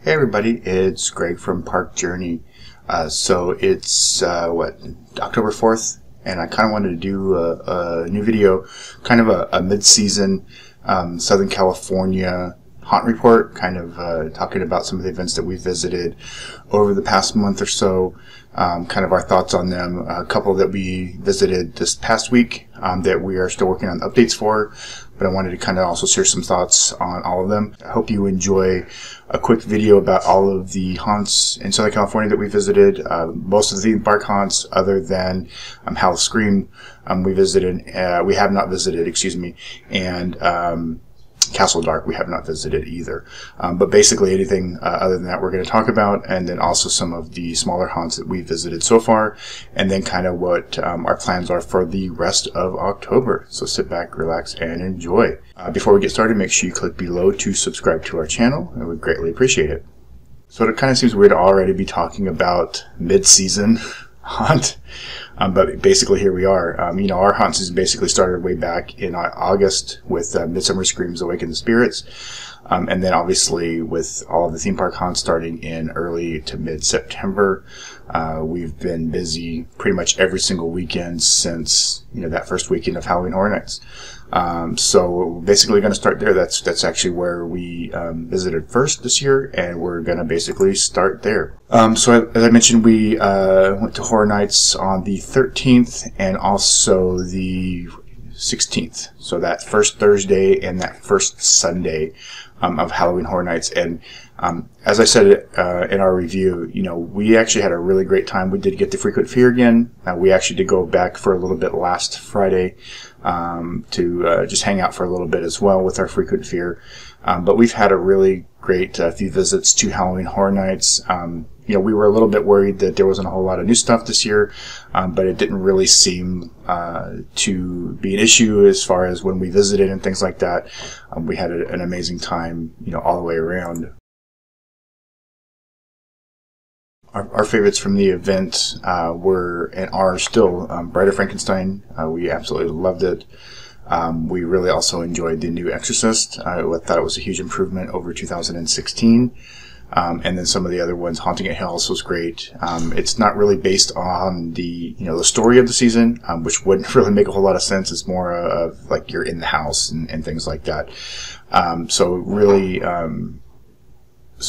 Hey everybody, it's Greg from Park Journey. So it's October 4th, and I kind of wanted to do a new video, kind of a mid-season Southern California haunt report, kind of talking about some of the events that we visited over the past month or so, kind of our thoughts on them. A couple that we visited this past week that we are still working on updates for, but I wanted to kind of also share some thoughts on all of them. I hope you enjoy a quick video about all of the haunts in Southern California that we visited. Most of the theme park haunts, other than Howl Scream, we have not visited, excuse me, and Castle Dark we have not visited either. But basically anything other than that we're going to talk about, and then also some of the smaller haunts that we visited so far, and then kind of what our plans are for the rest of October. So sit back, relax, and enjoy. Before we get started, make sure you click below to subscribe to our channel. I would greatly appreciate it. So it kind of seems weird to already be talking about mid-season haunt. But basically here we are. Our haunt season basically started way back in August with Midsummer Screams Awaken the Spirits. And then obviously with all of the theme park haunts starting in early to mid-September. We've been busy pretty much every single weekend since, that first weekend of Halloween Horror Nights. So we're basically going to start there. That's actually where we visited first this year, and we're going to basically start there. So as I mentioned, we went to Horror Nights on the 13th and also the 16th. So that first Thursday and that first Sunday of Halloween Horror Nights. And as I said in our review, we actually had a really great time. We did get the Frequent Fear again. We actually did go back for a little bit last Friday to just hang out for a little bit as well with our Frequent Fear. But we've had a really great few visits to Halloween Horror Nights. We were a little bit worried that there wasn't a whole lot of new stuff this year, but it didn't really seem to be an issue as far as when we visited and things like that. We had an amazing time, all the way around. Our favorites from the event were and are still Bride of Frankenstein. We absolutely loved it. We really also enjoyed the new Exorcist. I thought it was a huge improvement over 2016. And then some of the other ones, Haunting at Hell's was great. It's not really based on the story of the season, which wouldn't really make a whole lot of sense. It's more of like you're in the house and things like that. So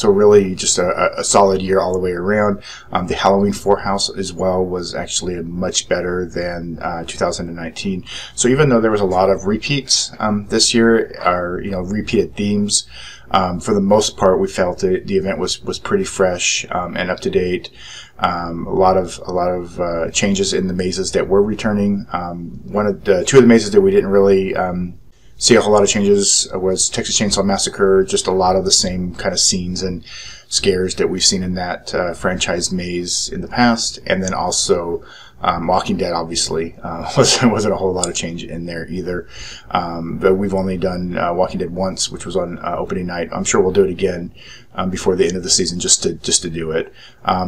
really just a solid year all the way around. The Halloween 4 house as well was actually much better than 2019. So even though there was a lot of repeats this year, or repeated themes, for the most part we felt the event was pretty fresh and up to date. A lot of changes in the mazes that were returning. Two of the mazes that we didn't really see a whole lot of changes was Texas Chainsaw Massacre, just a lot of the same kind of scenes and scares that we've seen in that franchise maze in the past. And then also Walking Dead obviously wasn't a whole lot of change in there either. But we've only done Walking Dead once, which was on opening night. I'm sure we'll do it again before the end of the season just to do it.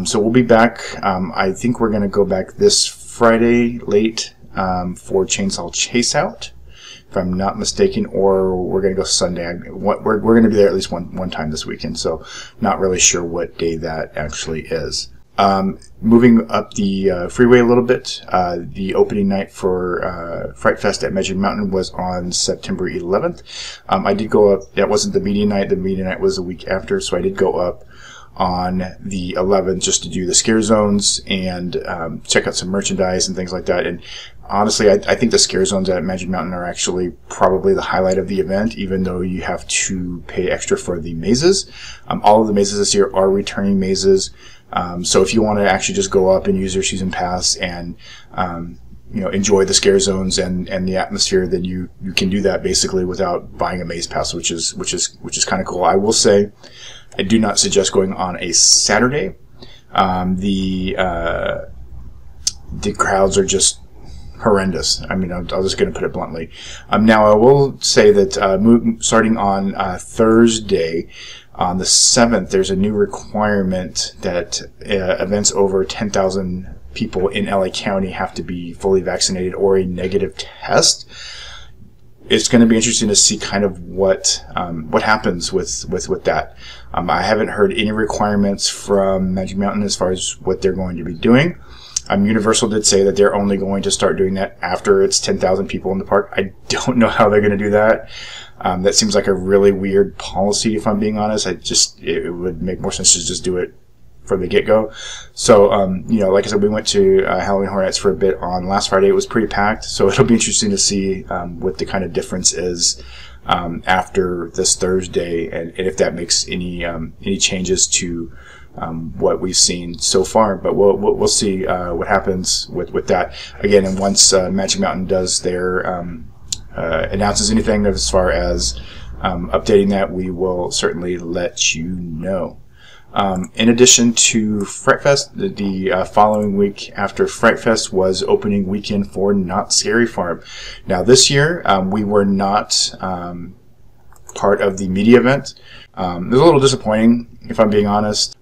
So we'll be back. I think we're going to go back this Friday late for Chainsaw Chaseout, if I'm not mistaken, or we're going to go Sunday. We're going to be there at least one time this weekend, so not really sure what day that actually is. Moving up the freeway a little bit, the opening night for Fright Fest at Magic Mountain was on September 11th. I did go up. That wasn't the media night. The media night was a week after, so I did go up on the 11th just to do the scare zones and check out some merchandise and things like that. And honestly, I think the scare zones at Magic Mountain are actually probably the highlight of the event, even though you have to pay extra for the mazes. All of the mazes this year are returning mazes. So if you want to actually just go up and use your season pass and enjoy the scare zones and the atmosphere, then you can do that basically without buying a maze pass, which is kind of cool. I will say, I do not suggest going on a Saturday. The crowds are just horrendous. I mean, I'm just going to put it bluntly. Now, I will say that starting on Thursday, on the 7th, there's a new requirement that events over 10,000 people in LA County have to be fully vaccinated or a negative test. it's going to be interesting to see kind of what happens with that. I haven't heard any requirements from Magic Mountain as far as what they're going to be doing. Universal did say that they're only going to start doing that after it's 10,000 people in the park. I don't know how they're going to do that. That seems like a really weird policy, if I'm being honest. It would make more sense to just do it from the get-go. So, like I said, we went to Halloween Horror Nights for a bit on last Friday. It was pretty packed, so it'll be interesting to see what the kind of difference is after this Thursday, and if that makes any changes to what we've seen so far. But we'll see what happens with that again. And once Magic Mountain does their announces anything as far as updating that, we will certainly let you know. In addition to Fright Fest, the following week after Fright Fest was opening weekend for Knott Scary Farm. Now this year we were not part of the media event. It was a little disappointing, if I'm being honest,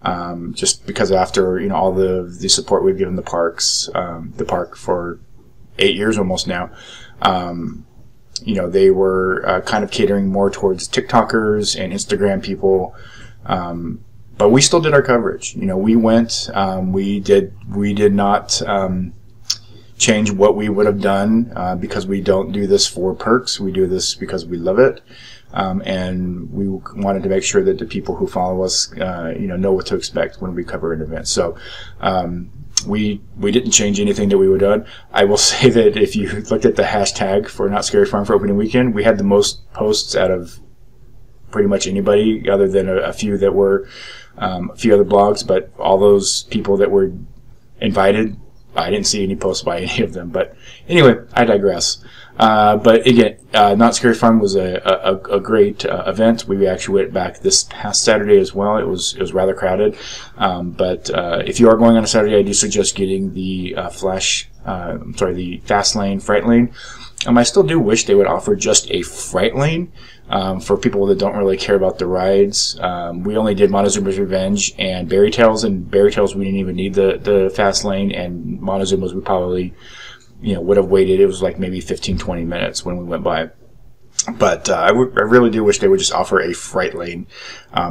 just because after all the support we've given the park for 8 years almost now. They were kind of catering more towards TikTokers and Instagram people. But we still did our coverage. We went. We did not change what we would have done because we don't do this for perks. We do this because we love it, and we wanted to make sure that the people who follow us, know what to expect when we cover an event. So we didn't change anything that we would have done. I will say that if you looked at the hashtag for Knott Scary Farm for opening weekend, we had the most posts out of pretty much anybody, other than a few that were a few other blogs. But all those people that were invited, I didn't see any posts by any of them. But anyway, I digress. But again, Knott Scary Farm was a great event. We actually went back this past Saturday as well. It was rather crowded. But if you are going on a Saturday, I do suggest getting the the Fast Lane, Fright Lane. I still do wish they would offer just a Fright Lane for people that don't really care about the rides. We only did Montezuma's Revenge and Berry Tales, and Berry Tales we didn't even need the Fast Lane, and Montezuma's we probably would have waited. It was like maybe 15-20 minutes when we went by. But I really do wish they would just offer a Fright Lane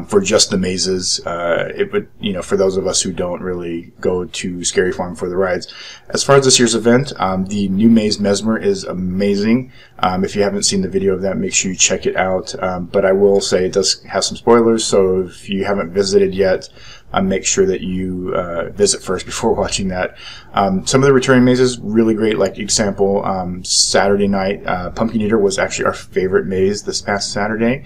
for just the mazes. It would, for those of us who don't really go to Scary Farm for the rides. As far as this year's event, the new maze Mesmer is amazing. If you haven't seen the video of that, make sure you check it out. But I will say it does have some spoilers, so if you haven't visited yet, make sure that you visit first before watching that. Some of the returning mazes really great. Like example, Saturday night, Pumpkin Eater was actually our favorite maze this past Saturday.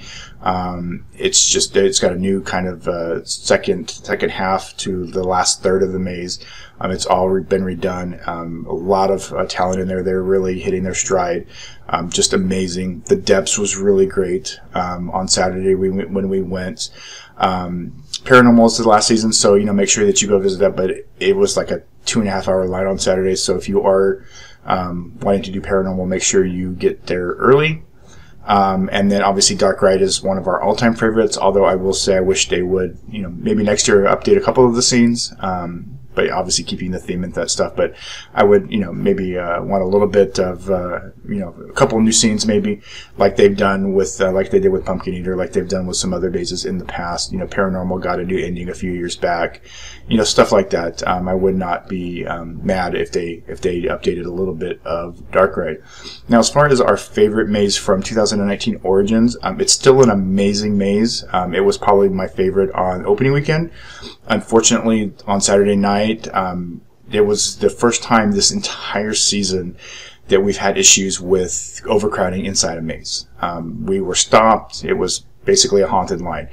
It's got a new kind of second half to the last third of the maze. It's all been redone. A lot of talent in there. They're really hitting their stride. Just amazing. The depths was really great. On Saturday when we went. Paranormal is the last season, so make sure that you go visit that. But it was like a 2.5 hour line on Saturday, so if you are wanting to do paranormal, make sure you get there early. And then obviously Dark Ride is one of our all-time favorites, although I will say I wish they would maybe next year update a couple of the scenes, but obviously keeping the theme and that stuff. But I would maybe want a little bit of a couple of new scenes, maybe like they've done with like they did with Pumpkin Eater, like they've done with some other mazes in the past. Paranormal got a new ending a few years back, stuff like that. I would not be mad if they updated a little bit of Dark Ride. Now, as far as our favorite maze from 2019 Origins, it's still an amazing maze. It was probably my favorite on opening weekend. Unfortunately, on Saturday night, it was the first time this entire season that we've had issues with overcrowding inside a maze. We were stopped. It was basically a haunted line.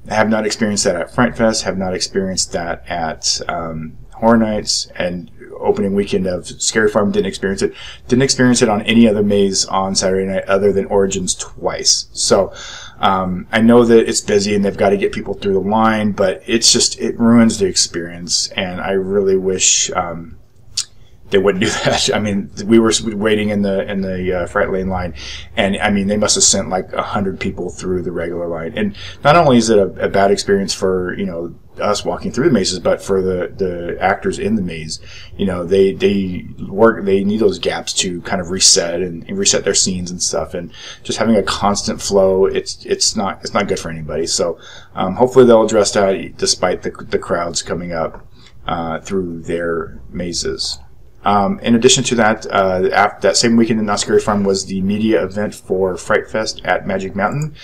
I have not experienced that at Fright Fest, have not experienced that at Horror Nights, and opening weekend of Scary Farm didn't experience it. Didn't experience it on any other maze on Saturday night other than Origins twice. So I know that it's busy and they've got to get people through the line, but it ruins the experience, and I really wish they wouldn't do that. I mean, we were waiting in the Fright Lane line, and I mean, they must have sent like 100 people through the regular line. And not only is it a bad experience for us walking through the mazes, but for the actors in the maze. You know, they need those gaps to kind of reset and reset their scenes and stuff, and just having a constant flow, it's not good for anybody. So hopefully they'll address that despite the crowds coming up through their mazes. In addition to that, that same weekend in Knott's Scary Farm was the media event for Fright Fest at Magic Mountain.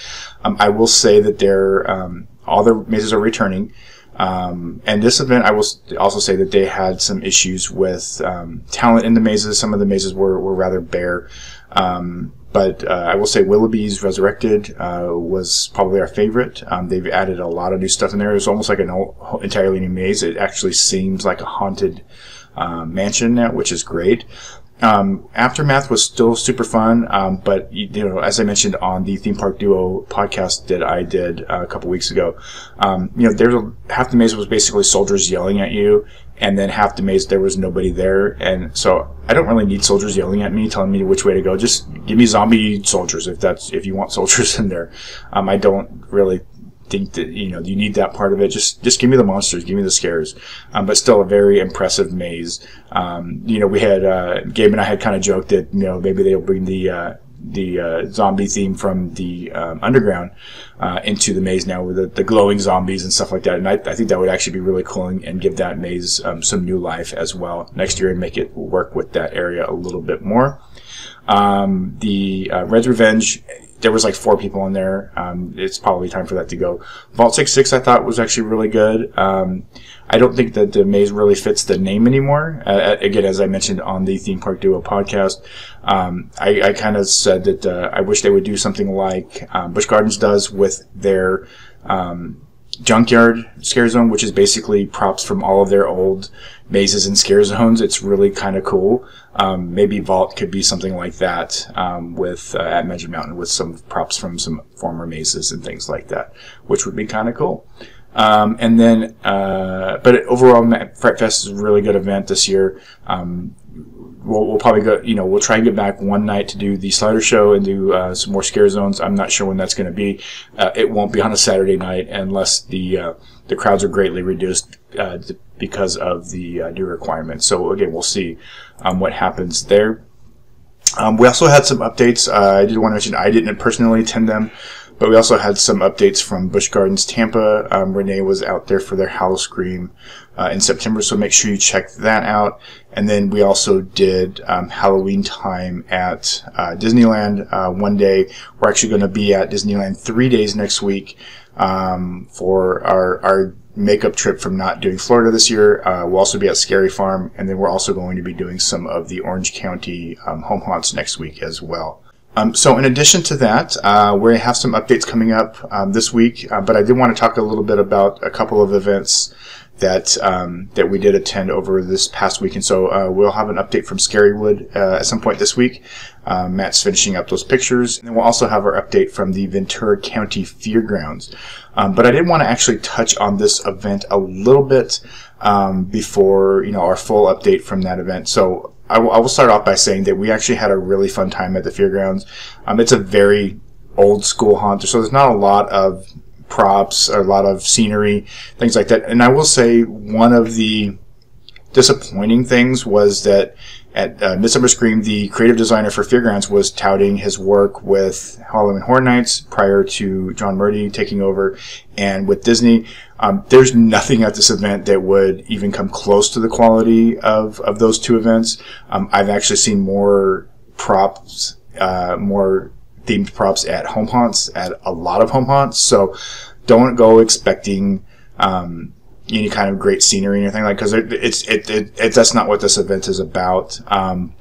I will say that all the mazes are returning. And this event, I will also say that they had some issues with talent in the mazes. Some of the mazes were rather bare. But I will say Willoughby's Resurrected was probably our favorite. They've added a lot of new stuff in there. It's almost like an entirely new maze. It actually seems like a haunted mansion now, which is great. Aftermath was still super fun, but you know, as I mentioned on the Theme Park Duo podcast that I did a couple weeks ago, you know, half the maze was basically soldiers yelling at you, and then half the maze there was nobody there. And so I don't really need soldiers yelling at me, telling me which way to go. Just give me zombie soldiers if you want soldiers in there. I don't really think that, you know, you need that part of it. Just give me the monsters, give me the scares. But still a very impressive maze. You know, we had Gabe and I had kind of joked that, you know, maybe they'll bring the zombie theme from the underground into the maze now with the glowing zombies and stuff like that. And I think that would actually be really cool and give that maze some new life as well next year and make it work with that area a little bit more. The Red's Revenge, there was like 4 people in there. It's probably time for that to go. Vault 66 I thought was actually really good. I don't think that the maze really fits the name anymore. Again, as I mentioned on the Theme Park Duo podcast, I kind of said that I wish they would do something like Busch Gardens does with their Junkyard Scare Zone, which is basically props from all of their old mazes and scare zones. It's really kind of cool. Maybe Vault could be something like that with at Magic Mountain with some props from some former mazes and things like that, which would be kind of cool. And then, but overall, Fright Fest is a really good event this year. We'll probably go, you know, we'll try and get back one night to do the slider show and do some more scare zones. I'm not sure when that's going to be. It won't be on a Saturday night unless the crowds are greatly reduced because of the new requirements. So again, we'll see what happens there. We also had some updates. I did want to mention I didn't personally attend them, but we also had some updates from Busch Gardens Tampa. Renee was out there for their Howl-O-Scream in September, so make sure you check that out. And then we also did Halloween Time at Disneyland one day. We're actually going to be at Disneyland 3 days next week for our makeup trip from not doing Florida this year. We'll also be at Scary Farm, and then we're also going to be doing some of the Orange County home haunts next week as well. So in addition to that, we have some updates coming up this week, but I did want to talk a little bit about a couple of events that we did attend over this past week. And so we'll have an update from Scarywood at some point this week. Matt's finishing up those pictures. And then we'll also have our update from the Ventura County Fairgrounds. But I did want to actually touch on this event a little bit before, you know, our full update from that event. So I will start off by saying that we actually had a really fun time at the fairgrounds. It's a very old school haunt, so there's not a lot of props or a lot of scenery, things like that. And I will say one of the disappointing things was that at Midsummer Scream, the creative designer for Fairgrounds was touting his work with Halloween Horror Nights prior to John Murdy taking over, and with Disney. There's nothing at this event that would even come close to the quality of those two events. I've actually seen more props, more themed props at home haunts, at a lot of home haunts. So don't go expecting any kind of great scenery or anything like, because that's not what this event is about.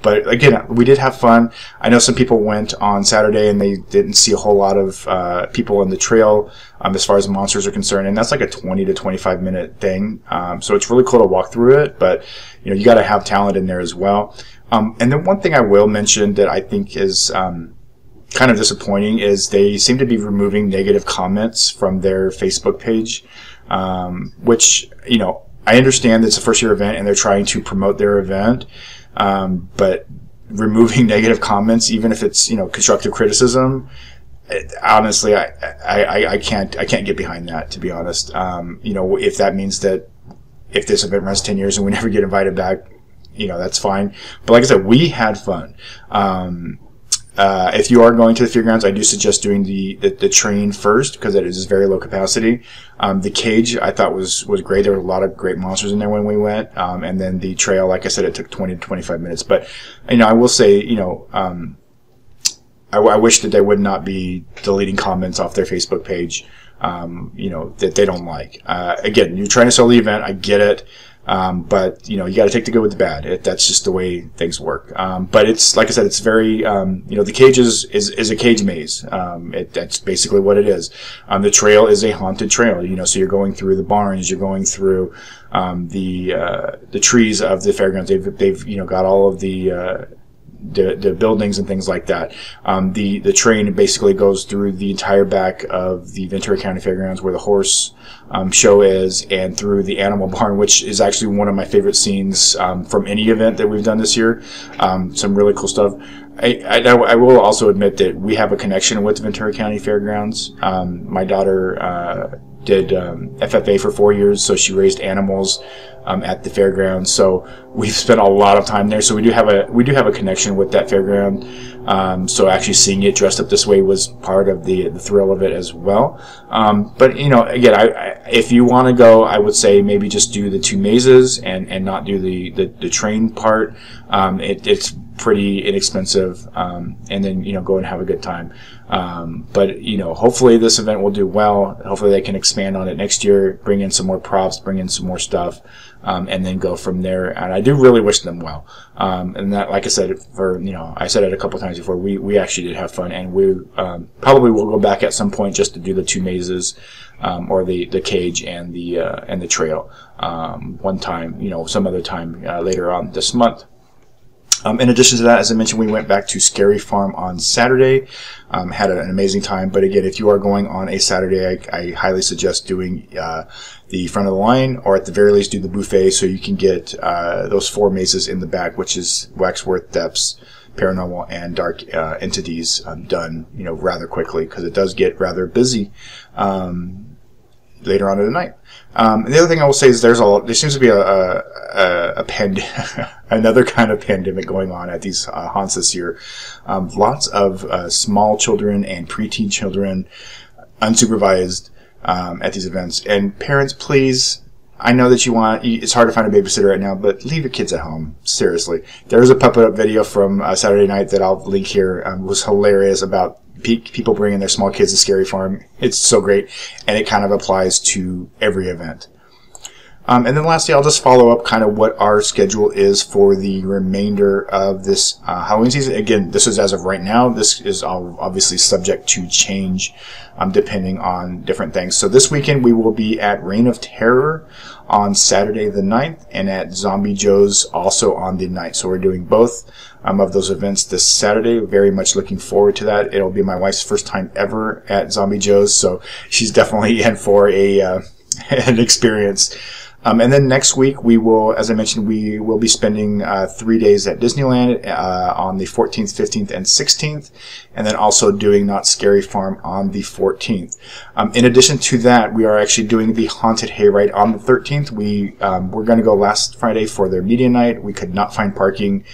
But again, we did have fun. I know some people went on Saturday and they didn't see a whole lot of people in the trail as far as monsters are concerned, and that's like a 20 to 25 minute thing. So it's really cool to walk through it, but you know, you got to have talent in there as well. And then one thing I will mention that I think is kind of disappointing is they seem to be removing negative comments from their Facebook page. Which, you know, I understand it's a first year event and they're trying to promote their event, but removing negative comments, even if it's, you know, constructive criticism, honestly, I can't get behind that, to be honest. You know, if that means that if this event runs 10 years and we never get invited back, you know, that's fine. But like I said, we had fun. If you are going to the fairgrounds, I do suggest doing the train first, because it is very low capacity. The cage I thought was great. There were a lot of great monsters in there when we went. And then the trail, like I said, it took 20 to 25 minutes. But, you know, I will say, you know, I wish that they would not be deleting comments off their Facebook page, you know, that they don't like. Again, you're trying to sell the event. I get it. But, you know, you got to take the good with the bad. That's just the way things work. But it's, like I said, it's very, you know, the cage is a cage maze. That's basically what it is. The trail is a haunted trail, you know, so you're going through the barns, you're going through, the trees of the fairgrounds. They've, you know, got all of the buildings and things like that. The train basically goes through the entire back of the Ventura County Fairgrounds, where the horse show is, and through the animal barn, which is actually one of my favorite scenes from any event that we've done this year. Some really cool stuff. I will also admit that we have a connection with the Ventura County Fairgrounds. My daughter did FFA for 4 years, so she raised animals at the fairgrounds. So we've spent a lot of time there. So we do have a connection with that fairground. So actually seeing it dressed up this way was part of the thrill of it as well. But you know, again, if you want to go, I would say maybe just do the 2 mazes and not do the train part. It's pretty inexpensive, and then, you know, go and have a good time. But, you know, hopefully this event will do well. Hopefully they can expand on it next year, bring in some more props, bring in some more stuff, and then go from there. And I do really wish them well. And that, like I said, you know, I said it a couple times before, we actually did have fun, and we probably will go back at some point just to do the 2 mazes, or the cage and the trail, one time, you know, some other time later on this month. In addition to that, as I mentioned, we went back to Scary Farm on Saturday, had an amazing time. But again, if you are going on a Saturday, I highly suggest doing the front of the line, or at the very least do the buffet, so you can get those 4 mazes in the back, which is Waxworth, Depths, Paranormal, and Dark Entities, done, you know, rather quickly, because it does get rather busy later on in the night. And the other thing I will say is there seems to be another kind of pandemic going on at these haunts this year. Lots of small children and preteen children unsupervised at these events. And parents, please, I know that it's hard to find a babysitter right now, but leave your kids at home. Seriously. There's a Puppet Up video from Saturday night that I'll link here. It was hilarious about people bringing their small kids to Scary Farm. It's so great, and it kind of applies to every event. And then lastly, I'll just follow up kind of what our schedule is for the remainder of this Halloween season. Again, this is as of right now. This is obviously subject to change depending on different things. So this weekend we will be at Reign of Terror on Saturday the 9th, and at Zombie Joe's also on the 9th. So we're doing both of those events this Saturday. Very much looking forward to that. It'll be my wife's first time ever at Zombie Joe's, so she's definitely in for an experience. And then next week we will, as I mentioned, we will be spending 3 days at Disneyland on the 14th, 15th, and 16th, and then also doing Knott's Scary Farm on the 14th. In addition to that, we are actually doing the Haunted Hayride on the 13th. We were going to go last Friday for their media night. We could not find parking,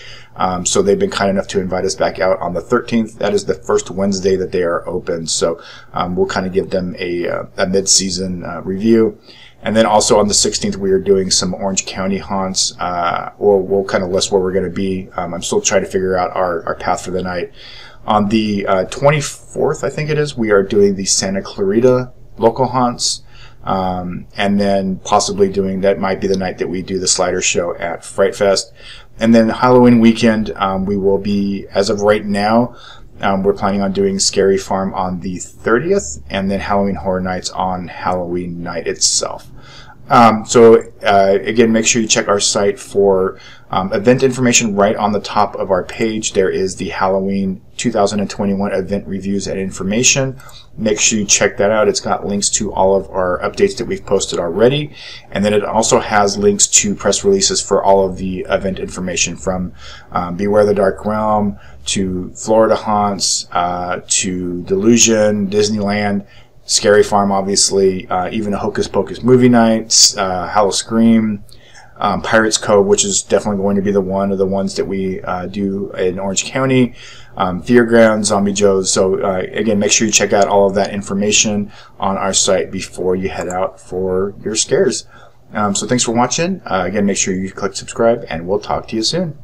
so they've been kind enough to invite us back out on the 13th. That is the first Wednesday that they are open, so we'll kind of give them a mid-season review. And then also on the 16th, we are doing some Orange County haunts, or we'll kind of list where we're going to be. I'm still trying to figure out our path for the night. On the 24th, I think it is, we are doing the Santa Clarita local haunts. And then possibly that might be the night that we do the slider show at Fright Fest. And then Halloween weekend, we will be, as of right now, we're planning on doing Scary Farm on the 30th, and then Halloween Horror Nights on Halloween night itself. Again, make sure you check our site for event information. Right on the top of our page, there is the Halloween 2021 event reviews and information. Make sure you check that out. It's got links to all of our updates that we've posted already. And then it also has links to press releases for all of the event information, from Beware the Dark Realm to Florida Haunts to Delusion, Disneyland, Scary Farm, obviously, even a Hocus Pocus movie nights, Hallowscream, Pirates Cove, which is definitely going to be one of the ones that we do in Orange County, Fearground, Zombie Joe's. So again, make sure you check out all of that information on our site before you head out for your scares. So thanks for watching. Again, make sure you click subscribe, and we'll talk to you soon.